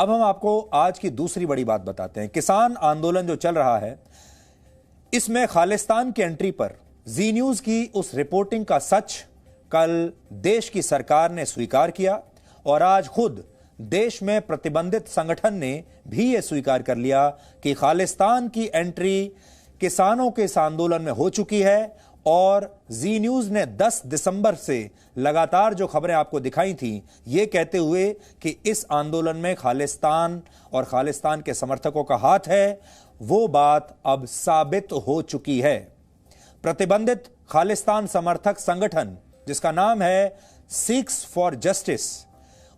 अब हम आपको आज की दूसरी बड़ी बात बताते हैं। किसान आंदोलन जो चल रहा है, इसमें खालिस्तान की एंट्री पर जी न्यूज की उस रिपोर्टिंग का सच कल देश की सरकार ने स्वीकार किया और आज खुद देश में प्रतिबंधित संगठन ने भी यह स्वीकार कर लिया कि खालिस्तान की एंट्री किसानों के इस आंदोलन में हो चुकी है। और जी न्यूज ने 10 दिसंबर से लगातार जो खबरें आपको दिखाई थी, ये कहते हुए कि इस आंदोलन में खालिस्तान और खालिस्तान के समर्थकों का हाथ है, वो बात अब साबित हो चुकी है। प्रतिबंधित खालिस्तान समर्थक संगठन जिसका नाम है सिक्स फॉर जस्टिस,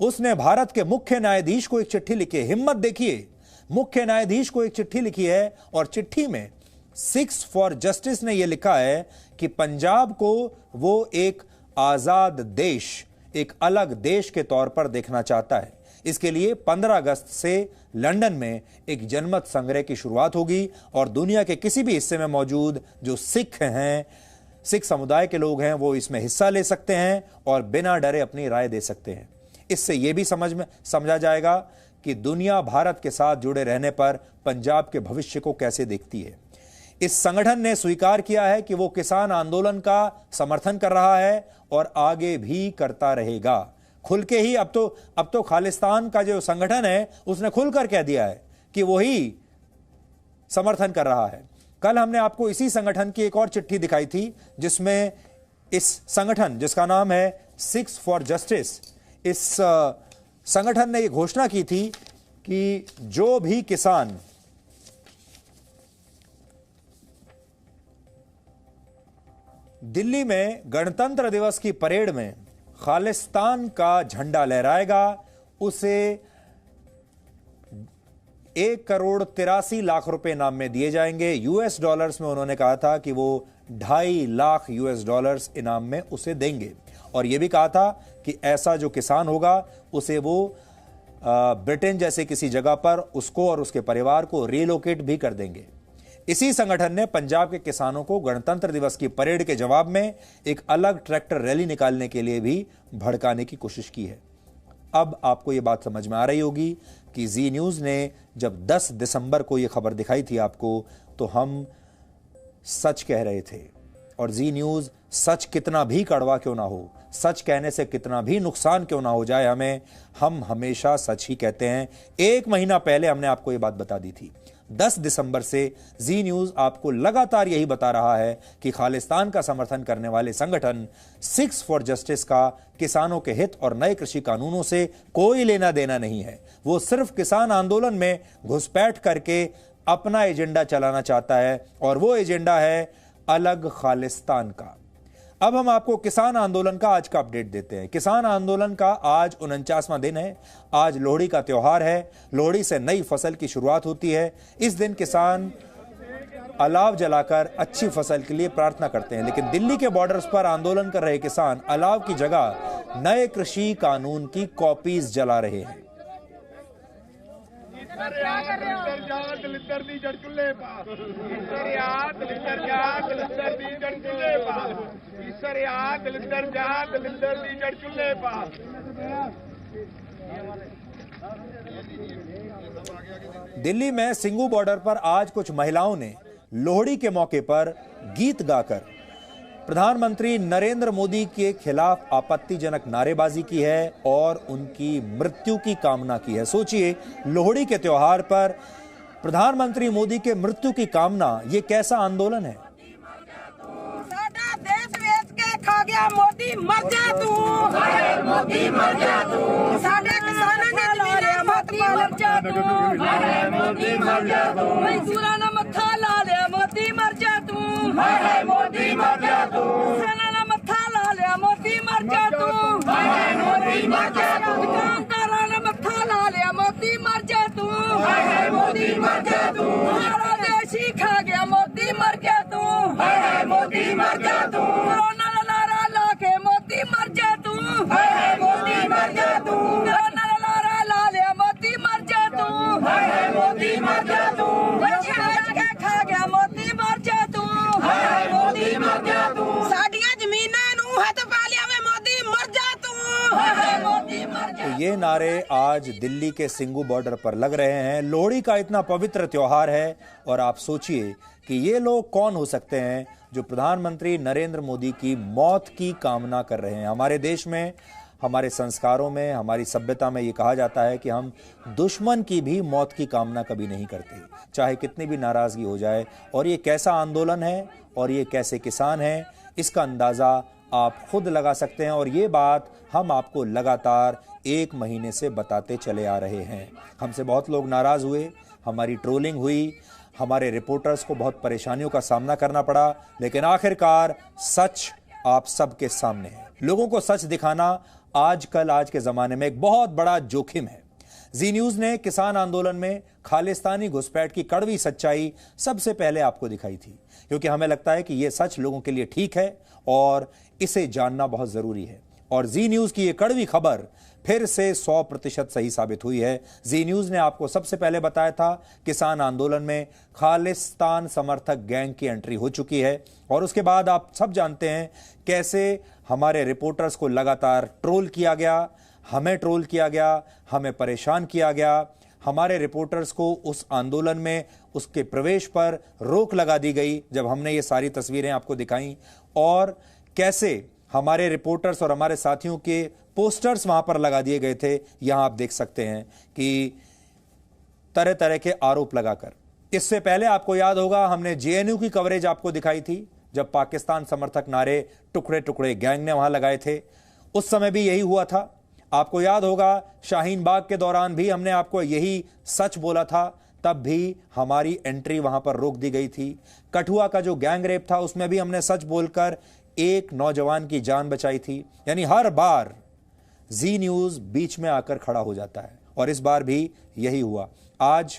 उसने भारत के मुख्य न्यायाधीश को एक चिट्ठी लिखी है। हिम्मत देखिए, मुख्य न्यायाधीश को एक चिट्ठी लिखी है और चिट्ठी में सिक्स फॉर जस्टिस ने यह लिखा है कि पंजाब को वो एक आजाद देश, एक अलग देश के तौर पर देखना चाहता है। इसके लिए 15 अगस्त से लंदन में एक जनमत संग्रह की शुरुआत होगी और दुनिया के किसी भी हिस्से में मौजूद जो सिख हैं, सिख समुदाय के लोग हैं, वो इसमें हिस्सा ले सकते हैं और बिना डरे अपनी राय दे सकते हैं। इससे यह भी समझा जाएगा कि दुनिया भारत के साथ जुड़े रहने पर पंजाब के भविष्य को कैसे देखती है। इस संगठन ने स्वीकार किया है कि वो किसान आंदोलन का समर्थन कर रहा है और आगे भी करता रहेगा। खुल के ही अब तो खालिस्तान का जो संगठन है उसने खुलकर कह दिया है कि वही समर्थन कर रहा है। कल हमने आपको इसी संगठन की एक और चिट्ठी दिखाई थी जिसमें इस संगठन जिसका नाम है सिक्स फॉर जस्टिस, इस संगठन ने यह घोषणा की थी कि जो भी किसान दिल्ली में गणतंत्र दिवस की परेड में खालिस्तान का झंडा लहराएगा, उसे 1,83,00,000 रुपए इनाम में दिए जाएंगे। यूएस डॉलर्स में उन्होंने कहा था कि वो 2.5 लाख यूएस डॉलर्स इनाम में उसे देंगे और यह भी कहा था कि ऐसा जो किसान होगा उसे वो ब्रिटेन जैसे किसी जगह पर उसको और उसके परिवार को रिलोकेट भी कर देंगे। इसी संगठन ने पंजाब के किसानों को गणतंत्र दिवस की परेड के जवाब में एक अलग ट्रैक्टर रैली निकालने के लिए भी भड़काने की कोशिश की है। अब आपको यह बात समझ में आ रही होगी कि जी न्यूज ने जब 10 दिसंबर को यह खबर दिखाई थी आपको, तो हम सच कह रहे थे। और जी न्यूज सच कितना भी कड़वा क्यों ना हो, सच कहने से कितना भी नुकसान क्यों ना हो जाए हमें, हम हमेशा सच ही कहते हैं। 1 महीना पहले हमने आपको यह बात बता दी थी। 10 दिसंबर से जी न्यूज आपको लगातार यही बता रहा है कि खालिस्तान का समर्थन करने वाले संगठन सिक्स फॉर जस्टिस का किसानों के हित और नए कृषि कानूनों से कोई लेना देना नहीं है। वो सिर्फ किसान आंदोलन में घुसपैठ करके अपना एजेंडा चलाना चाहता है और वो एजेंडा है अलग खालिस्तान का। अब हम आपको किसान आंदोलन का आज का अपडेट देते हैं। किसान आंदोलन का आज 49वां दिन है। आज लोहड़ी का त्योहार है। लोहड़ी से नई फसल की शुरुआत होती है। इस दिन किसान अलाव जलाकर अच्छी फसल के लिए प्रार्थना करते हैं, लेकिन दिल्ली के बॉर्डर्स पर आंदोलन कर रहे किसान अलाव की जगह नए कृषि कानून की कॉपीज जला रहे हैं। दिल्ली में सिंगू बॉर्डर पर आज कुछ महिलाओं ने लोहड़ी के मौके पर गीत गाकर प्रधानमंत्री नरेंद्र मोदी के खिलाफ आपत्तिजनक नारेबाजी की है और उनकी मृत्यु की कामना की है। सोचिए, लोहड़ी के त्योहार पर प्रधानमंत्री मोदी के मृत्यु की कामना, ये कैसा आंदोलन है। साडा देश बेच के खा गया मोदी, मर जा तू, मोदी मर जा तू। साडे किसानां ने जमीनां मोदी मर जा तू, मोदी मर जा तू। मजदूरां ने मत्था ला लिया, मोदी मर जा तू, मोदी मर जा तू। किसानां ने मत्था ला लिया, मोदी मर जा तू, मोदी मर जा तू। दुकानदारां ने मत्था ला लिया, मोदी मर जा तू, मोदी मर जा तू। सारा देश ही खा गया, मोदी मर जा तू, मोदी मर जा तू। कोरोना का नारा ला के मोदी मर जा तू, मोदी मर जा तू। कोरोना का नारा ला लिया, मोदी मर जा तू, मोदी मर जा तू। बेच के खा गया, मोदी मर जा तू, मोदी मर जा तू। साडियां जमीनां नूं हथ पा लिया वे, मोदी मर जा तू, मोदी मर जा। ये नारे आज दिल्ली के सिंगू बॉर्डर पर लग रहे हैं। लोहड़ी का इतना पवित्र त्योहार है और आप सोचिए कि ये लोग कौन हो सकते हैं जो प्रधानमंत्री नरेंद्र मोदी की मौत की कामना कर रहे हैं। हमारे देश में, हमारे संस्कारों में, हमारी सभ्यता में ये कहा जाता है कि हम दुश्मन की भी मौत की कामना कभी नहीं करते, चाहे कितनी भी नाराजगी हो जाए। और ये कैसा आंदोलन है और ये कैसे किसान हैं, इसका अंदाजा आप खुद लगा सकते हैं। और ये बात हम आपको लगातार 1 महीने से बताते चले आ रहे हैं। हमसे बहुत लोग नाराज हुए, हमारी ट्रोलिंग हुई, हमारे रिपोर्टर्स को बहुत परेशानियों का सामना करना पड़ा, लेकिन आखिरकार सच आप सबके सामने है। लोगों को सच दिखाना आजकल, आज के जमाने में एक बहुत बड़ा जोखिम है। जी न्यूज ने किसान आंदोलन में खालिस्तानी घुसपैठ की कड़वी सच्चाई सबसे पहले आपको दिखाई थी, क्योंकि हमें लगता है कि यह सच लोगों के लिए ठीक है और इसे जानना बहुत जरूरी है। और जी न्यूज की यह कड़वी खबर फिर से 100% सही साबित हुई है। जी न्यूज ने आपको सबसे पहले बताया था किसान आंदोलन में खालिस्तान समर्थक गैंग की एंट्री हो चुकी है। और उसके बाद आप सब जानते हैं कैसे हमारे रिपोर्टर्स को लगातार ट्रोल किया गया, हमें ट्रोल किया गया, हमें परेशान किया गया। हमारे रिपोर्टर्स को उस आंदोलन में उसके प्रवेश पर रोक लगा दी गई जब हमने ये सारी तस्वीरें आपको दिखाई। और कैसे हमारे रिपोर्टर्स और हमारे साथियों के पोस्टर्स वहां पर लगा दिए गए थे। यहां आप देख सकते हैं कि तरह तरह के आरोप लगाकर। इससे पहले आपको याद होगा हमने जेएनयू की कवरेज आपको दिखाई थी, जब पाकिस्तान समर्थक नारे टुकड़े टुकड़े गैंग ने वहां लगाए थे। उस समय भी यही हुआ था। आपको याद होगा शाहीन बाग के दौरान भी हमने आपको यही सच बोला था, तब भी हमारी एंट्री वहां पर रोक दी गई थी। कठुआ का जो गैंग रेप था उसमें भी हमने सच बोलकर एक नौजवान की जान बचाई थी। यानी हर बार जी न्यूज बीच में आकर खड़ा हो जाता है और इस बार भी यही हुआ। आज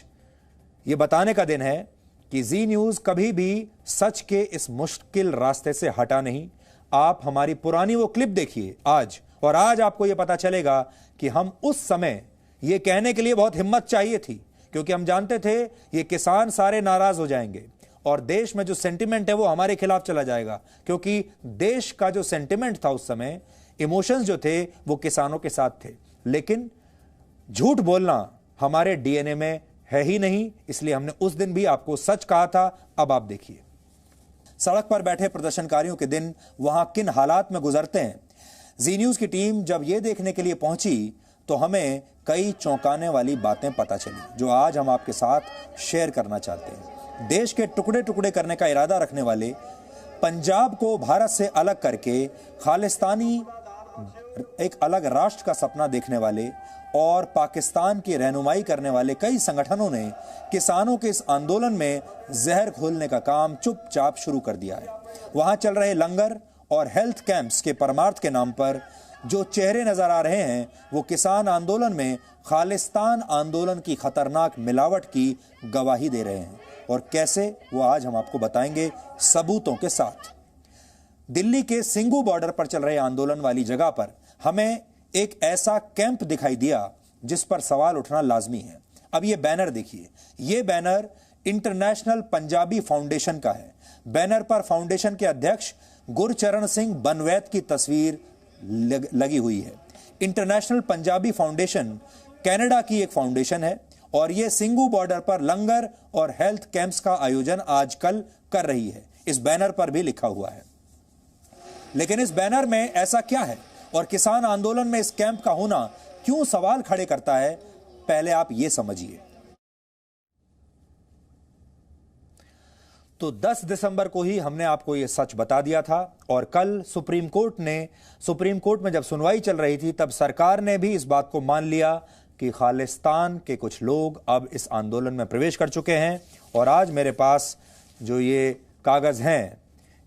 यह बताने का दिन है कि जी न्यूज कभी भी सच के इस मुश्किल रास्ते से हटा नहीं। आप हमारी पुरानी वो क्लिप देखिए आज, और आज आपको यह पता चलेगा कि हम उस समय यह कहने के लिए बहुत हिम्मत चाहिए थी, क्योंकि हम जानते थे ये किसान सारे नाराज हो जाएंगे और देश में जो सेंटिमेंट है वो हमारे खिलाफ चला जाएगा, क्योंकि देश का जो सेंटिमेंट था उस समय, इमोशंस जो थे वो किसानों के साथ थे। लेकिन झूठ बोलना हमारे डीएनए में है ही नहीं, इसलिए हमने उस दिन भी आपको सच कहा था। अब आप देखिए सड़क पर बैठे प्रदर्शनकारियों के दिन वहां किन हालात में गुजरते हैं। जी न्यूज की टीम जब यह देखने के लिए पहुंची तो हमें कई चौंकाने वाली बातें पता चली, जो आज हम आपके साथ शेयर करना चाहते हैं। देश के टुकड़े टुकड़े करने का इरादा रखने वाले, पंजाब को भारत से अलग करके खालिस्तानी एक अलग राष्ट्र का सपना देखने वाले और पाकिस्तान की रहनुमाई करने वाले कई संगठनों ने किसानों के इस आंदोलन में जहर घोलने का काम चुपचाप शुरू कर दिया है। वहां चल रहे लंगर और हेल्थ कैंप्स के परमार्थ के नाम पर जो चेहरे नजर आ रहे हैं वो किसान आंदोलन में खालिस्तान आंदोलन की खतरनाक मिलावट की गवाही दे रहे हैं। और कैसे, वो आज हम आपको बताएंगे सबूतों के साथ। दिल्ली के सिंगू बॉर्डर पर चल रहे आंदोलन वाली जगह पर हमें एक ऐसा कैंप दिखाई दिया जिस पर सवाल उठना लाजमी है। अब ये बैनर देखिए, ये बैनर इंटरनेशनल पंजाबी फाउंडेशन का है। बैनर पर फाउंडेशन के अध्यक्ष गुरचरण सिंह बनवैत की तस्वीर लगी हुई है। इंटरनेशनल पंजाबी फाउंडेशन कनाडा की एक फाउंडेशन है और यह सिंगू बॉर्डर पर लंगर और हेल्थ कैंप्स का आयोजन आजकल कर रही है। इस बैनर पर भी लिखा हुआ है। लेकिन इस बैनर में ऐसा क्या है और किसान आंदोलन में इस कैंप का होना क्यों सवाल खड़े करता है, पहले आप यह समझिए। तो 10 दिसंबर को ही हमने आपको यह सच बता दिया था और कल सुप्रीम कोर्ट में जब सुनवाई चल रही थी तब सरकार ने भी इस बात को मान लिया कि खालिस्तान के कुछ लोग अब इस आंदोलन में प्रवेश कर चुके हैं। और आज मेरे पास जो ये कागज हैं,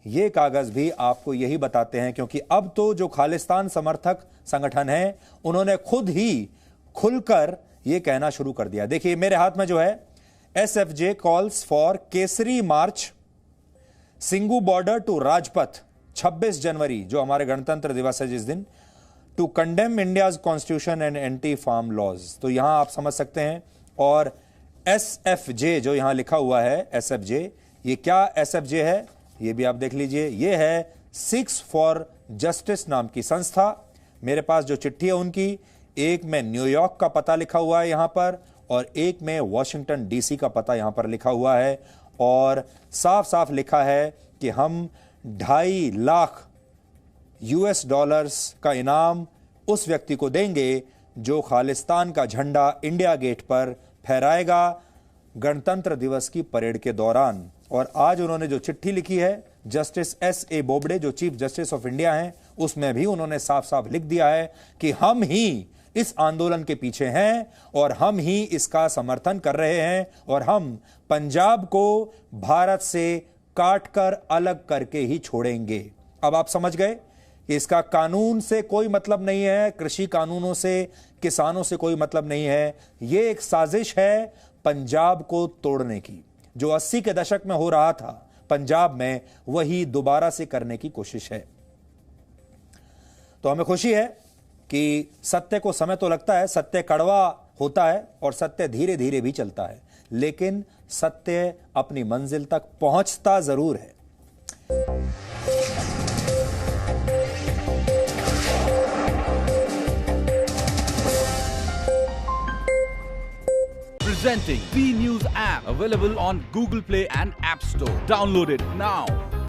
ये कागज भी आपको यही बताते हैं, क्योंकि अब तो जो खालिस्तान समर्थक संगठन हैं उन्होंने खुद ही खुलकर यह कहना शुरू कर दिया। देखिए मेरे हाथ में जो है, SFJ calls for Kesari march Singhu border to Rajpath 26 January, जो हमारे गणतंत्र दिवस है जिस दिन, to condemn India's constitution and anti farm laws. तो यहां आप समझ सकते हैं। और SFJ जो यहां लिखा हुआ है, SFJ, ये क्या SFJ है ये भी आप देख लीजिए। ये है सिक्स फॉर जस्टिस नाम की संस्था। मेरे पास जो चिट्ठी है उनकी, एक में न्यूयॉर्क का पता लिखा हुआ है यहां पर, और एक में वॉशिंगटन डीसी का पता यहां पर लिखा हुआ है, और साफ साफ लिखा है कि हम 2.5 लाख US डॉलर्स का इनाम उस व्यक्ति को देंगे जो खालिस्तान का झंडा इंडिया गेट पर फहराएगा गणतंत्र दिवस की परेड के दौरान। और आज उन्होंने जो चिट्ठी लिखी है जस्टिस S.A. बोबडे जो चीफ जस्टिस ऑफ इंडिया हैं, उसमें भी उन्होंने साफ साफ लिख दिया है कि हम ही इस आंदोलन के पीछे हैं और हम ही इसका समर्थन कर रहे हैं, और हम पंजाब को भारत से काटकर अलग करके ही छोड़ेंगे। अब आप समझ गए कि इसका कानून से कोई मतलब नहीं है, कृषि कानूनों से, किसानों से कोई मतलब नहीं है। यह एक साजिश है पंजाब को तोड़ने की। जो 80 के दशक में हो रहा था पंजाब में, वही दोबारा से करने की कोशिश है। तो हमें खुशी है कि सत्य को समय तो लगता है, सत्य कड़वा होता है और सत्य धीरे धीरे भी चलता है, लेकिन सत्य अपनी मंजिल तक पहुंचता जरूर है। Presenting V News app, available on Google Play and App Store. Download it now.